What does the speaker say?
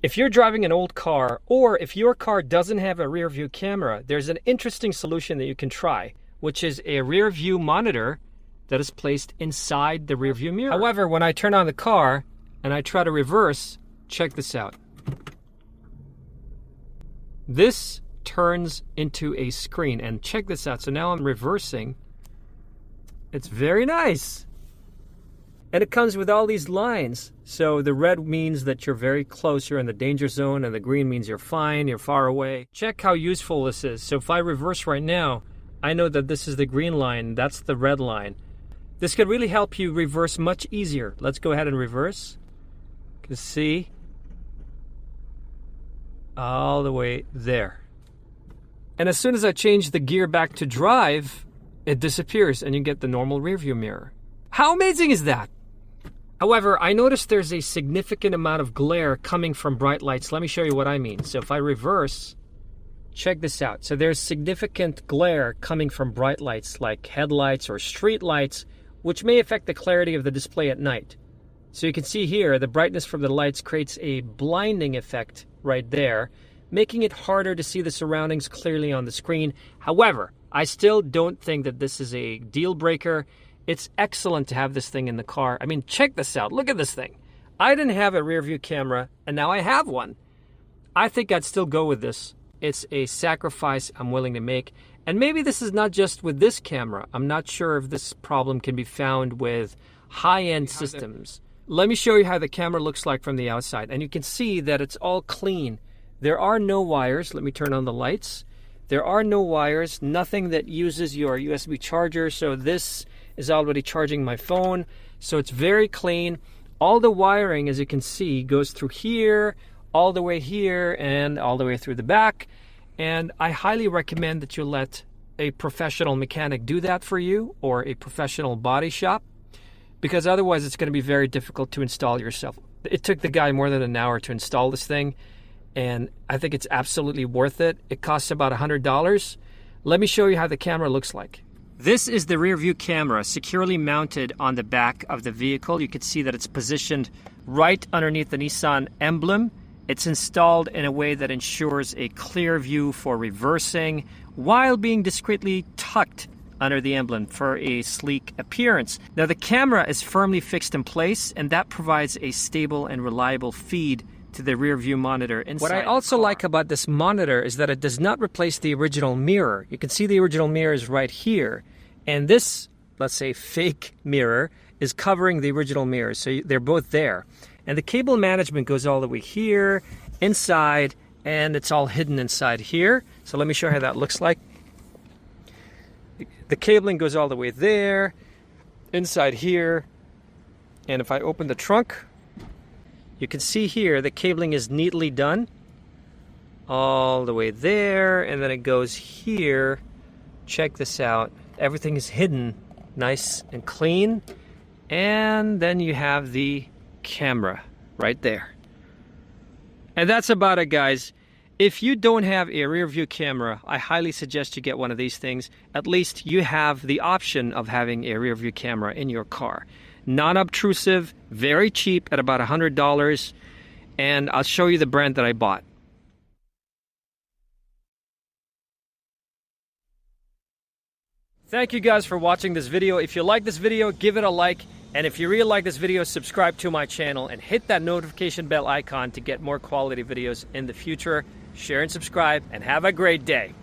If you're driving an old car, or if your car doesn't have a rear view camera, there's an interesting solution that you can try, which is a rear view monitor that is placed inside the rear view mirror. However, when I turn on the car and I try to reverse, check this out. This turns into a screen, and check this out. So now I'm reversing. It's very nice. And it comes with all these lines. So the red means that you're very close, you're in the danger zone, and the green means you're fine, you're far away. Check how useful this is. So if I reverse right now, I know that this is the green line, that's the red line. This could really help you reverse much easier. Let's go ahead and reverse. You can see all the way there. And as soon as I change the gear back to drive, it disappears and you get the normal rear view mirror. How amazing is that? However, I noticed there's a significant amount of glare coming from bright lights. Let me show you what I mean. So if I reverse, check this out. So there's significant glare coming from bright lights like headlights or street lights, which may affect the clarity of the display at night. So you can see here, the brightness from the lights creates a blinding effect right there, making it harder to see the surroundings clearly on the screen. However, I still don't think that this is a deal breaker. It's excellent to have this thing in the car. I mean, check this out. Look at this thing. I didn't have a rear view camera, and now I have one. I think I'd still go with this. It's a sacrifice I'm willing to make. And maybe this is not just with this camera. I'm not sure if this problem can be found with high-end systems. Let me show you how the camera looks like from the outside. And you can see that it's all clean. There are no wires. Let me turn on the lights. There are no wires, nothing that uses your USB charger. So this is already charging my phone. So it's very clean. All the wiring, as you can see, goes through here, all the way here, and all the way through the back. And I highly recommend that you let a professional mechanic do that for you, or a professional body shop, because otherwise it's going to be very difficult to install yourself. It took the guy more than an hour to install this thing, and I think it's absolutely worth it. It costs about $100. Let me show you how the camera looks like. This is the rear view camera securely mounted on the back of the vehicle. You can see that it's positioned right underneath the Nissan emblem. It's installed in a way that ensures a clear view for reversing while being discreetly tucked under the emblem for a sleek appearance. Now the camera is firmly fixed in place, and that provides a stable and reliable feed to the rear view monitor inside. What I also like about this monitor is that it does not replace the original mirror. You can see the original mirror is right here, and this, let's say, fake mirror is covering the original mirror, so they're both there. And the cable management goes all the way here, inside, and it's all hidden inside here. So let me show you how that looks like. The cabling goes all the way there, inside here, and if I open the trunk, you can see here the cabling is neatly done all the way there, and then it goes here. Check this out. Everything is hidden nice and clean, and then you have the camera right there. And that's about it, guys. If you don't have a rear view camera, I highly suggest you get one of these things. At least you have the option of having a rear view camera in your car. Non-obtrusive, very cheap at about $100, and I'll show you the brand that I bought. Thank you guys for watching this video. If you like this video, give it a like, and if you really like this video, subscribe to my channel and hit that notification bell icon to get more quality videos in the future. Share and subscribe, and have a great day.